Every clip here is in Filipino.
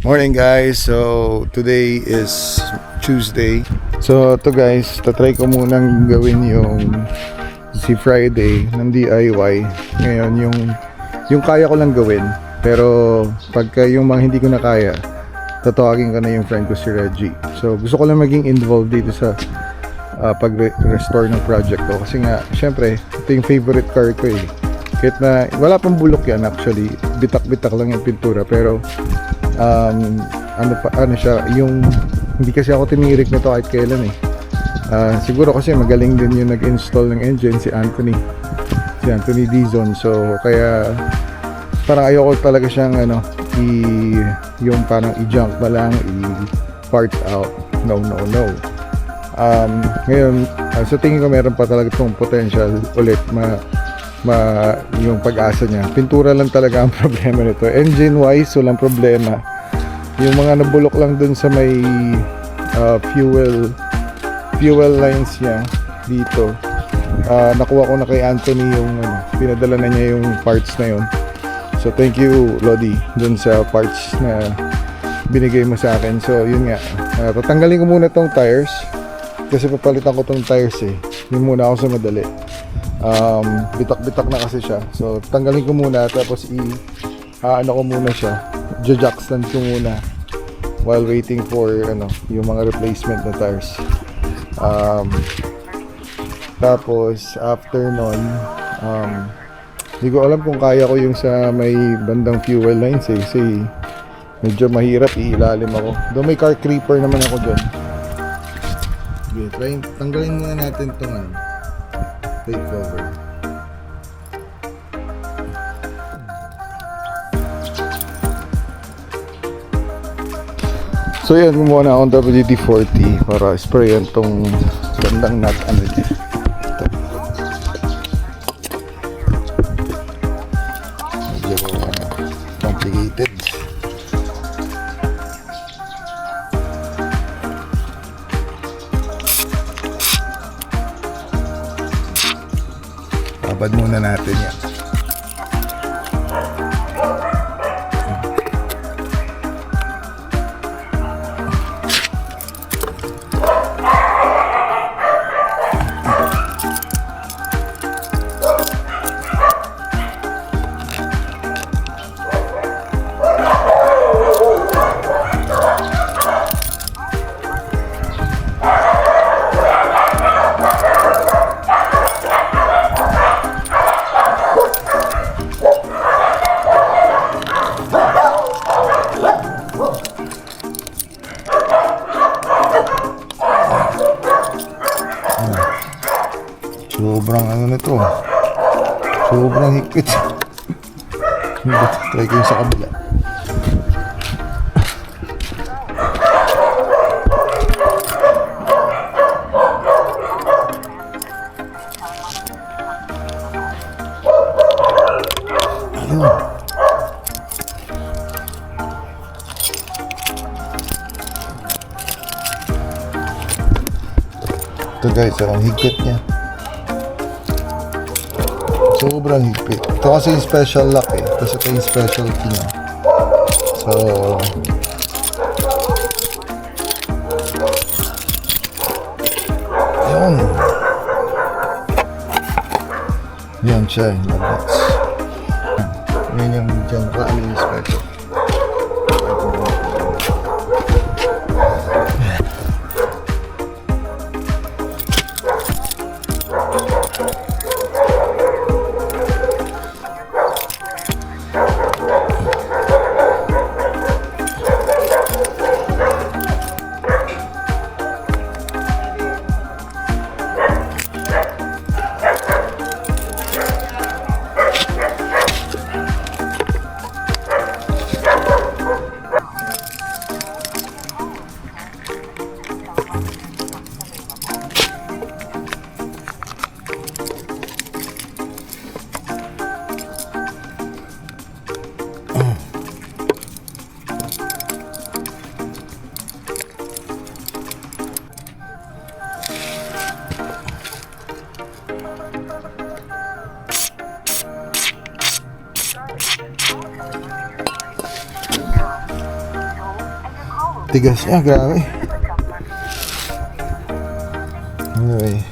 Morning guys, so today is Tuesday. So to guys, tatry ko munang gawin yung si Friday ng DIY. Ngayon yung kaya ko lang gawin. Pero pagka yung mga hindi ko na kaya, tatawagin ko na yung friend ko si Reggie. So gusto ko lang maging involved dito sa pag-restore ng project ko. Kasi nga, syempre, ito yung favorite car ko eh. Kahit na wala pang bulok yan actually, bitak-bitak lang yung pintura. Pero ano siya, yung hindi kasi ako tinirik nito kahit kailan eh. Siguro kasi magaling din yung nag-install ng engine, si Anthony Dizon. So kaya parang ayoko talaga siyang yung parang i-junk na lang, i-part out. No. Ngayon, sa tingin ko meron pa talaga itong potential ulit yung pag-asa niya. Pintura lang talaga ang problema nito. Engine wise, walang problema. Yung mga nabulok lang dun sa may fuel lines niya dito. Nakuha ko na kay Anthony yung pinadala na niya yung parts na yun. So thank you Lodi dun sa parts na binigay mo sa akin. So yun nga, tatanggalin ko muna tong tires kasi papalitan ko tong tires eh. Yun muna ako sa madali. Bitak-bitak na kasi siya. So tanggalin ko muna, tapos ano ko muna siya, jackstand ko muna while waiting for yung mga replacement na tires. Tapos after nun, hindi ko alam kung kaya ko yung sa may bandang fuel lines eh, kasi medyo mahirap, iilalim ako. Doon may car creeper naman ako dyan. Okay, tanggalin muna natin itong plate cover. So yan, gumawa na akong WD-40 para sprayan tong gandang nut niya. Medyo complicated. Babad muna natin yan. Sobrang nito. Sobrang higpit. Try ko yung sa kabila. Ayun. Ito guys, ang higpit niya. Sobrang higpit. Ito kasi yung special lock eh. Tapos ito yung specialty niya. So yun. Yan siya. Yan yung dyan. Ano yung special. tigas niya, grabe. Anyway.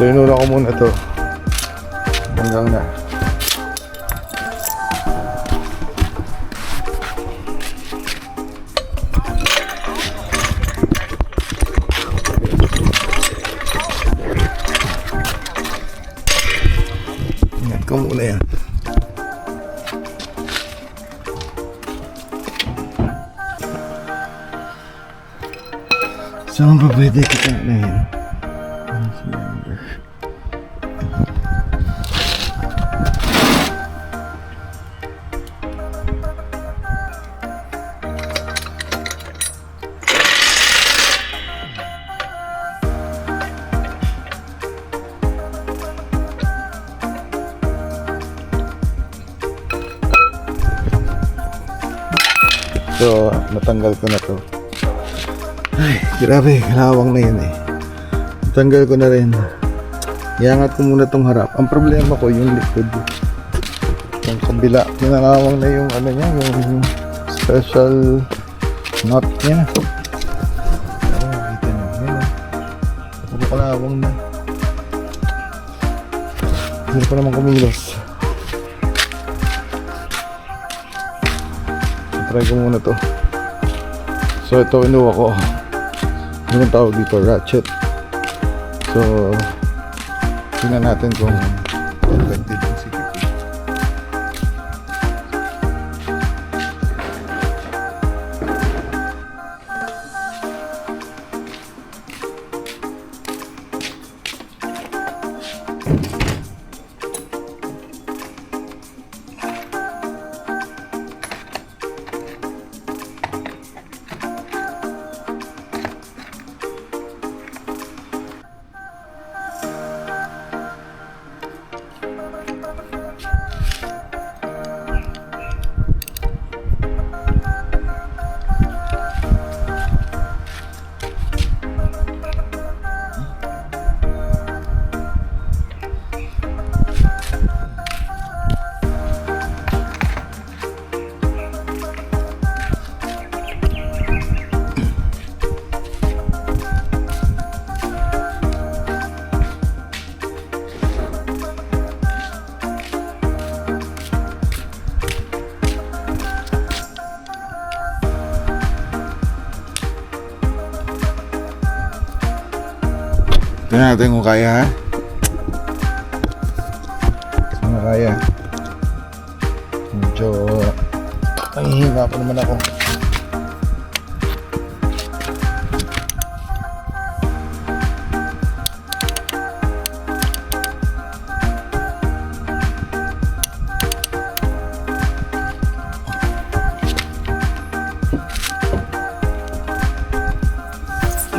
So inuna ko muna to hanggang na. Ingat ko muna yan. Saan ba pwede kita na yan? So, natanggal ko na to. Ay, grabe, kalawang na yun eh. Natanggal ko na rin. Iangat ko muna tong harap. Ang problema ko yung likod. Yung kabila, kinalawang na yung ano niya, yung special knot niya. Oh, kita nyo. Yun. Puro kalawang na. Hindi pa naman kumilos. Try ko muna to. So ito inuwa ko. Ano ang tawag dito? Ratchet. So tingnan natin kung effective yung CPP. Tingnan natin kung kaya, ha? Kung kaya. Medyo nangihinga pa naman ako.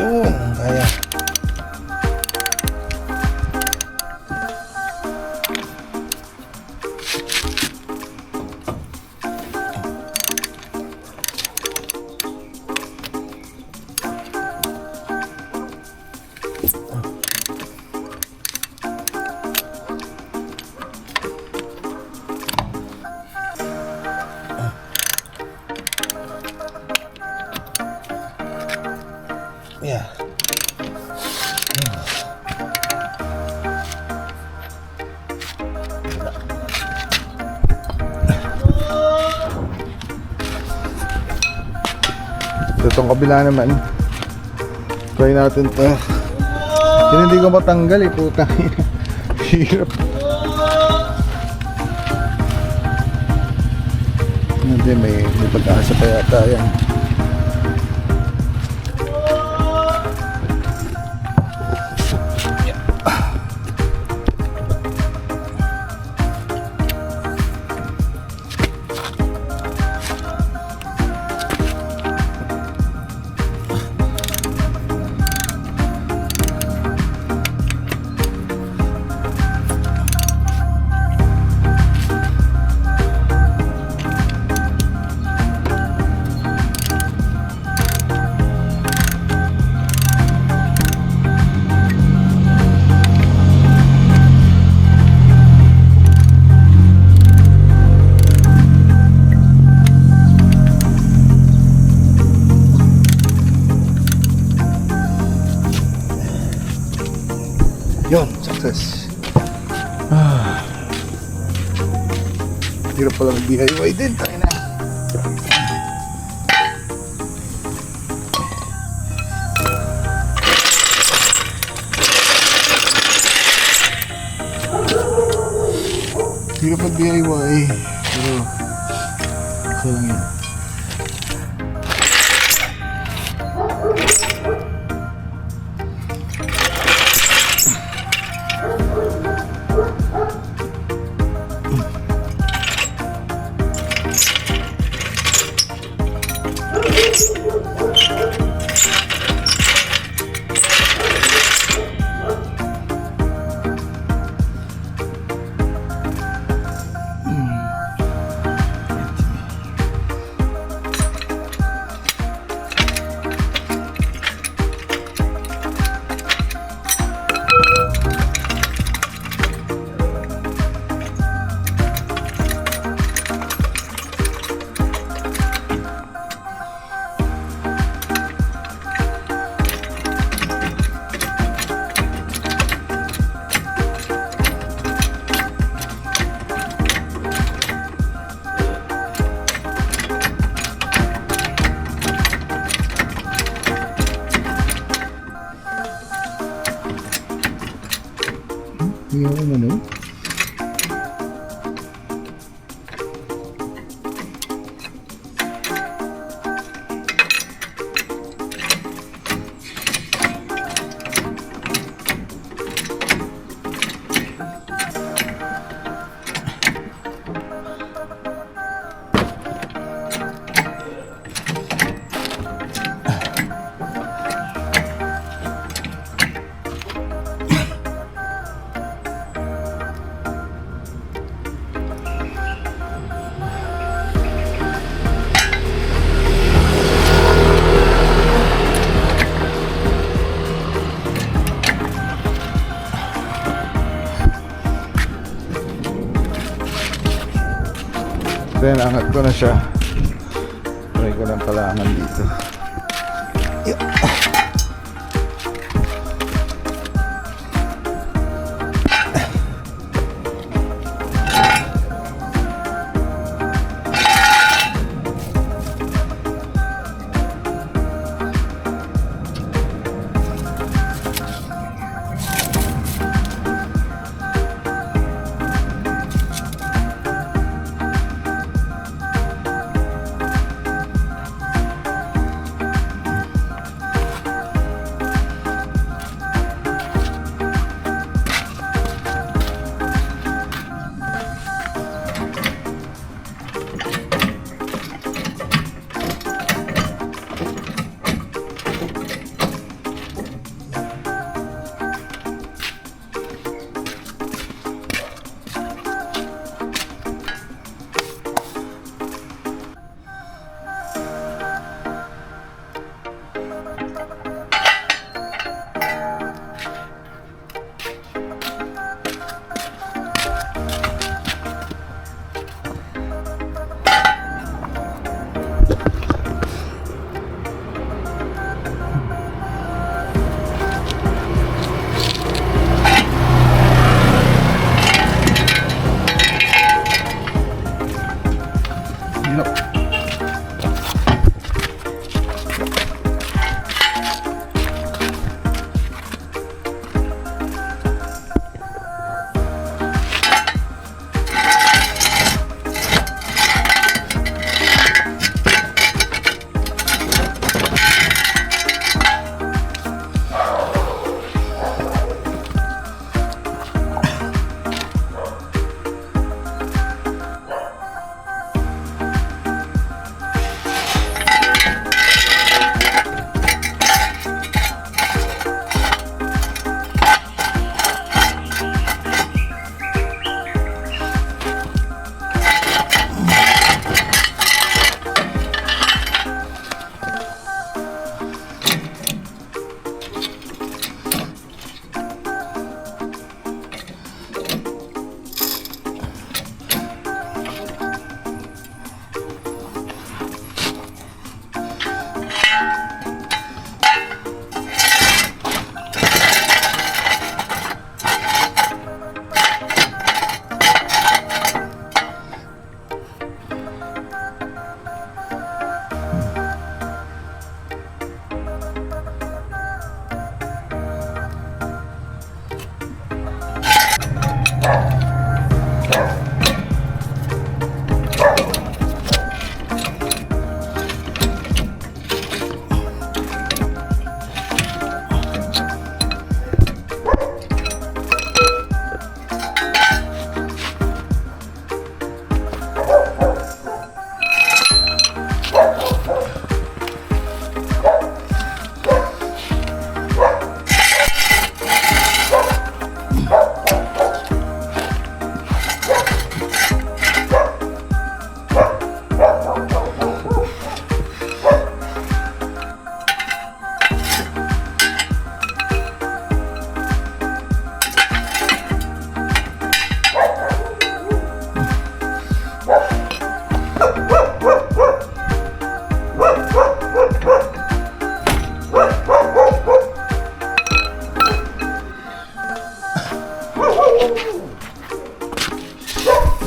Yun, kaya. Yeah. Itong kabila naman. Try natin to. Yun hindi ko matanggal eh, putang ina. Hirap. Hindi, may pag-asa pa yata yan. Yun, success. Hirap pala mag-DIY din, tayo na. Hirap mag-DIY, pero okay lang yun. Hindi ako ano? Then, angat ko na siya. Try ko lang palangan dito.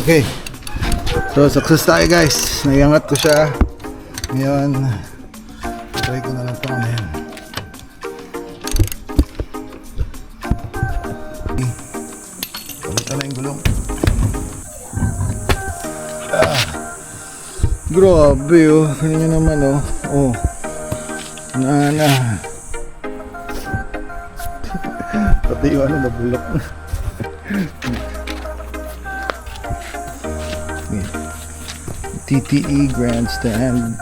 Okay. So, success tayo guys. Naiangat ko siya. Ngayon, try ko na lang ito ngayon. Palitan na yung gulong. Grabe oh. Kanya naman oh. Oh. Na. Pati yung ano, nabulok. TTE grandstand.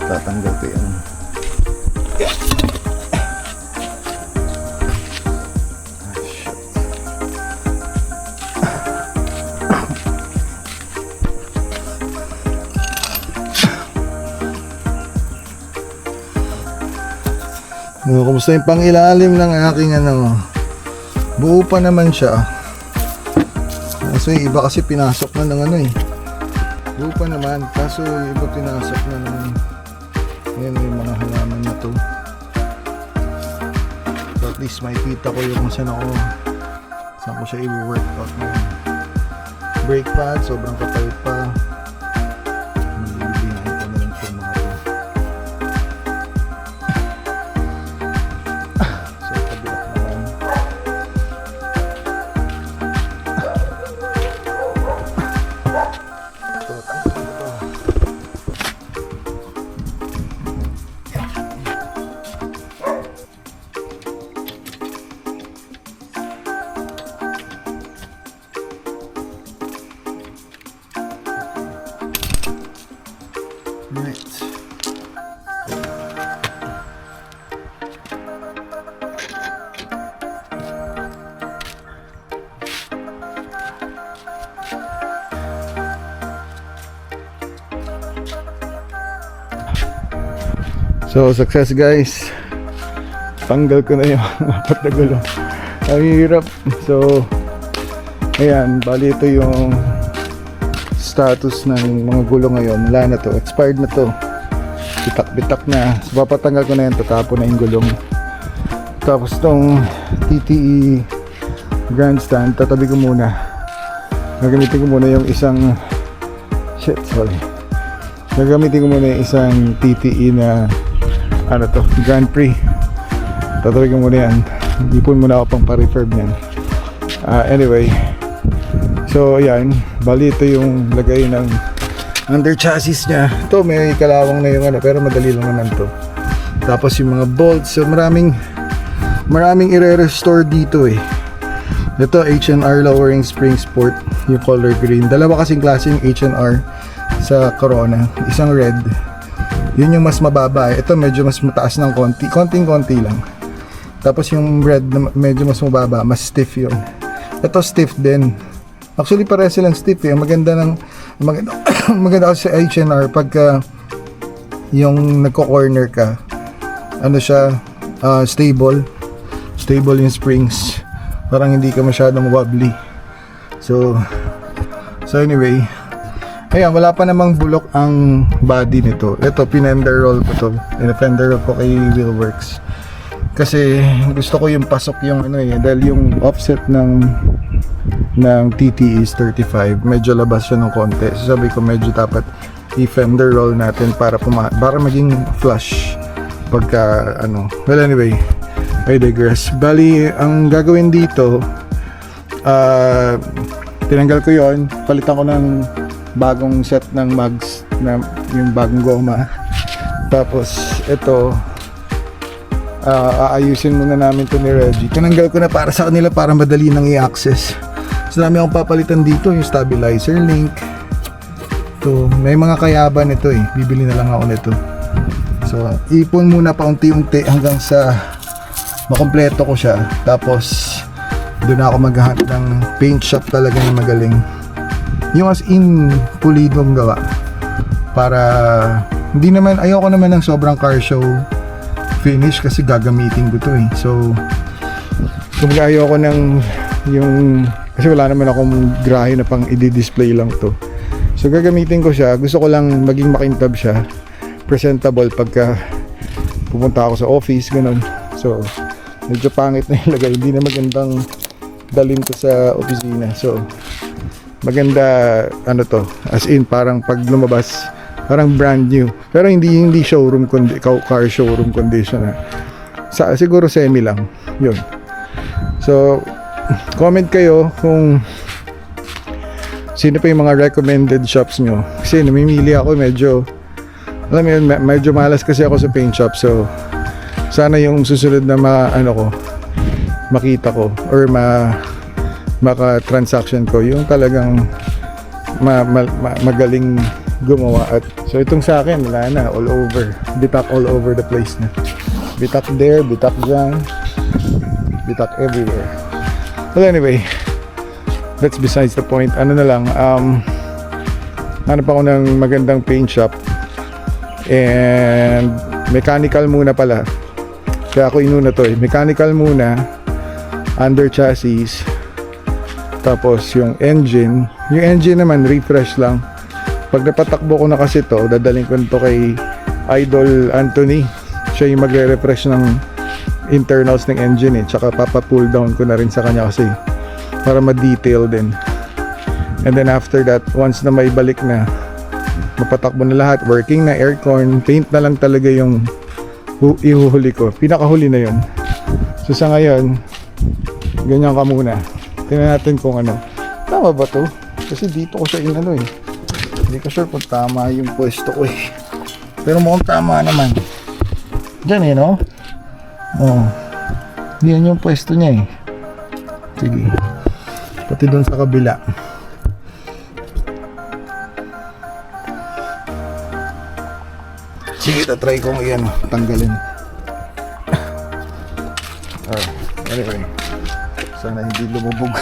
Tatanggal ko yan. Kumusta yung pangilalim ng aking ano? Buo pa naman siya. Kaso yung iba kasi pinasok na ng ano eh. Buo pa naman, kaso yung iba pinasok na ng yan yung mga halaman na to. So at least makikita ko yung kung saan ko siya i-workout na yun. Brake pad, sobrang kapal pa. Malilibinahin ko na lang itong mga to. So kabilat naman. Right. So, success guys. Tanggal ko na yung apat na gulong. Ang hirap. So, ayan, bali ito yung status ng mga gulong ngayon. Wala na to, expired na to, bitak na. So papatanggal ko na yan, tatapon na yung gulong. Tapos tong TTE grandstand, tatabi ko muna. Gagamitin ko muna yung isang gagamitin ko muna yung isang TTE na ano to, Grand Prix. Tatabi ko muna yan, ipon muna ako pang pa-refurb yan. Anyway, so ayan, bali ito yung lagay ng under chassis niya. Ito may kalawang na yung ano, pero madali lang naman to. Tapos yung mga bolts, so maraming i-restore dito eh. Ito H&R lowering spring sport, yung color green. Dalawa kasing klase yung H&R sa Corona, isang red, yun yung mas mababa eh. Ito medyo mas mataas ng konting-konti lang. Tapos yung red na medyo mas mababa, mas stiff yun. Ito stiff din. Actually pareha silang stiff eh. Maganda kasi sa H&R pagka yung nagko-corner ka, ano siya, stable yung springs, parang hindi ka masyadong wobbly. So anyway, ayan, wala pa namang bulok ang body nito. Ito pinender roll ko to, fender roll ko kay Wheelworks kasi gusto ko yung pasok yung ano eh, dahil yung offset ng TTE is 35, medyo labas siya ng konti. So sabi ko medyo dapat i-fender roll natin para maging flush pagka ano. Well anyway, I digress. Bali, ang gagawin dito, tinanggal ko yon, palitan ko ng bagong set ng mags na yung bagong goma. Tapos ito, aayusin muna namin to ni Reggie. Tinanggal ko na para sa kanila para madali nang i-access. So dami akong papalitan dito, yung stabilizer link. To, may mga kayaban nito eh. Bibili na lang ako nito. So ipon muna pa unti-unti hanggang sa makompleto ko siya. Tapos doon ako maghahanap ng paint shop talaga na magaling. Yung as in pulidong gawa. Para hindi naman, ayoko naman ng sobrang car show finish kasi gagamitin ko to eh. So kumbaga ayoko ng yung, kasi wala naman akong grahe na pang i-display lang to. So gagamitin ko siya, gusto ko lang maging makintab siya, presentable pagka pupunta ako sa office, ganun. So medyo pangit na ilagay, hindi na magandang dalhin ko sa opisina. So maganda ano to, as in parang pag lumabas parang brand new, pero hindi showroom car showroom condition ha. Siguro semi lang yun. So comment kayo kung sino pa yung mga recommended shops nyo, kasi namimili ako, medyo alam mo yun, medyo malas kasi ako sa paint shop. So sana yung susunod na makita ko or maka-transaction ko yung talagang magaling gumawa. At so itong sa akin wala na, all over, bitak all over the place na, bitak there, bitak dyan, bitak everywhere. Well anyway, that's besides the point. Ano na lang, hanap ako ng magandang paint shop, and mechanical muna pala, kaya ako inuna to mechanical muna, under chassis. Tapos yung engine naman refresh lang. Pag napatakbo ko na kasi to, dadalhin ko nito kay Idol Anthony. Siya yung magre-refresh ng internals ng engine tsaka papa-pull down ko na rin sa kanya kasi para ma-detail din. And then after that, once na may balik na, mapatakbo na lahat, working na, aircon, paint na lang talaga yung ihuhuli ko. Pinakahuli na yun. So sa ngayon, ganyan ka muna. Tingnan natin kung tama ba to? Kasi dito ko siya hindi ko sure kung tama yung pwesto ko pero mukhang tama naman dyan no? Yan yung pwesto niya sige, pati doon sa kabila. Sige, tatry kong tanggalin. Anyway, sana hindi lumubog.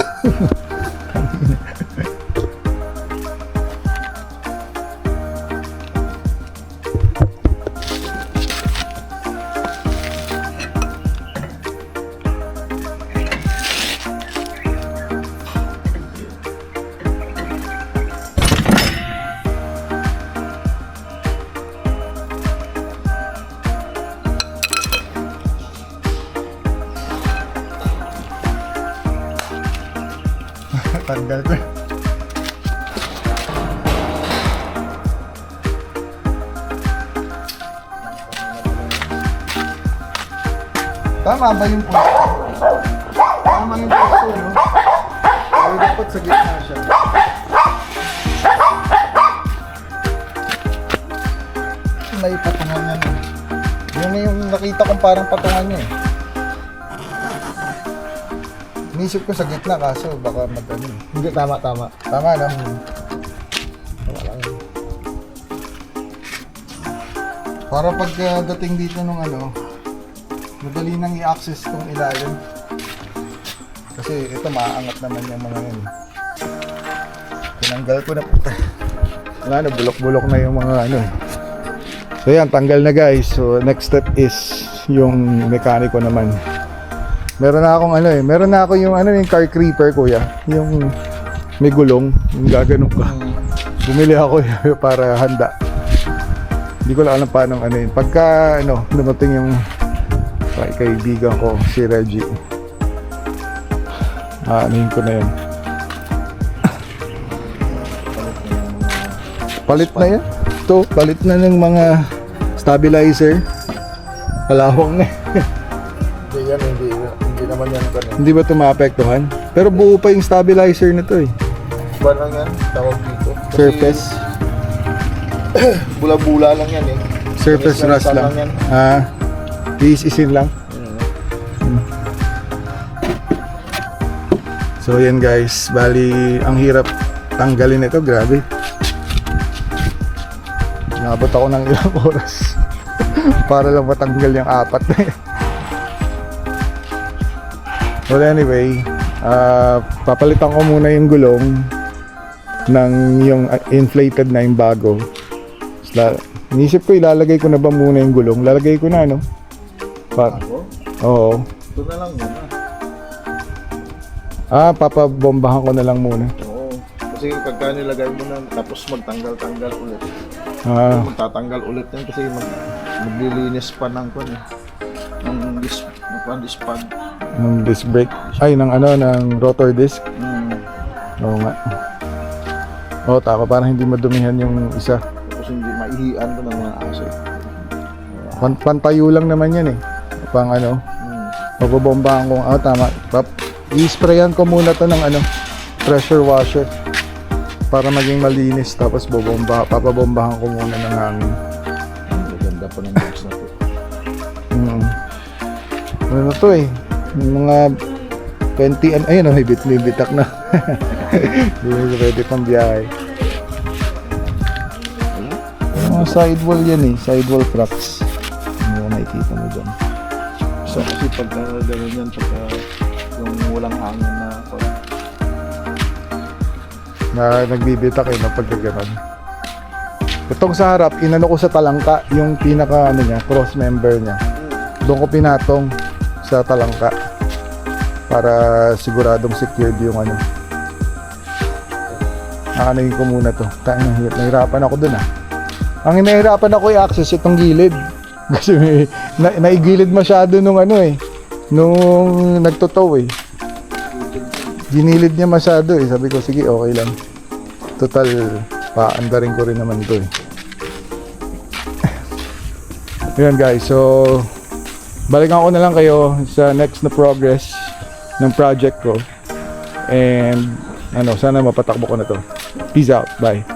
Tanggal ko. Tama ba yung pwesto? Tama yung pwesto, no? Pero dapat sa gitna siya. May patungan yan. Yun na yung nakita kong parang patungan niya Inisip ko sa gitna kaso baka Hindi, tama. Tama lang. Tama lang. Para pag dating dito nung madali nang i-access tong ilalim. Kasi ito maaangat naman yung mga yun. Tinanggal ko na puta. Bulok-bulok na yung mga So yan, tanggal na guys. So next step is yung mekaniko naman. Meron na akong meron na ako yung yung car creeper kuya, yung may gulong, yung gaganon ka. Bumili ako para handa. Hindi ko lang alam paano yun. Pagka dumating yung kaibigan ko si Reggie, anuhin ko na yun. Palit na yan. Ito, palit na ng mga stabilizer. Kalawang na. Hindi naman yan Hindi ba ito maapektuhan? Pero buo pa yung stabilizer nito Ba lang yan, tawag dito. Surface? Bula-bula lang yan Surface rust lang. Isin lang. So yan guys, bali ang hirap tanggalin ito, grabe. Nabot ako ng ilang oras para lang matanggal yung apat na yan. Well anyway, papalitan ko muna yung gulong ng yung inflated na yung bago. Inisip ko ilalagay ko na ba muna yung gulong. Lalagay ko na Bago? Oo. Ito na lang muna. Papabombahan ko na lang muna. Oo. Kasi pagka nilagay mo na tapos magtanggal-tanggal ulit. Magtatanggal ulit yan kasi maglilinis pa ng One is pad. ng disc brake. Ay, ng ano, ng rotor disc. Oo nga. Oo, tako. Parang hindi madumihan yung isa. Tapos hindi maihian ko ng mga aso. Pantayo lang naman yan eh. Pang ano, mabobombahan ko. Tama. I-sprayan ko muna to ng ano, pressure washer. Para maging malinis. Tapos papabombahan ko muna ng hangin. Maganda pa ng box na to. Ano na to eh. Yung mga 20, ayun may bitak na. Hindi na pwede pang biyahe. Yung mga sidewall yan eh. Sidewall cracks. Hindi ko nakikita mo dyan. So, kasi pagka gano'n yan, pagka yung walang hangin na Nagbibitak eh, pag gano'n. Itong sa harap, inano ko sa talangka, yung pinaka ano niya, cross member niya. Doon ko pinatong sa talangka para siguradong secured yung ano. Nakanayin ko muna to. Nahirapan ako dun ah. Ang nahirapan ako i-access itong gilid. Kasi naigilid masyado nung ano eh. Nung nagtotow eh. Ginilid niya masyado eh. Sabi ko sige okay lang. Total paandarin ko rin naman to eh. Yun guys, so balikan ko na lang kayo sa next na progress ng project ko. And ano, sana mapatakbo ko na to. Peace out. Bye.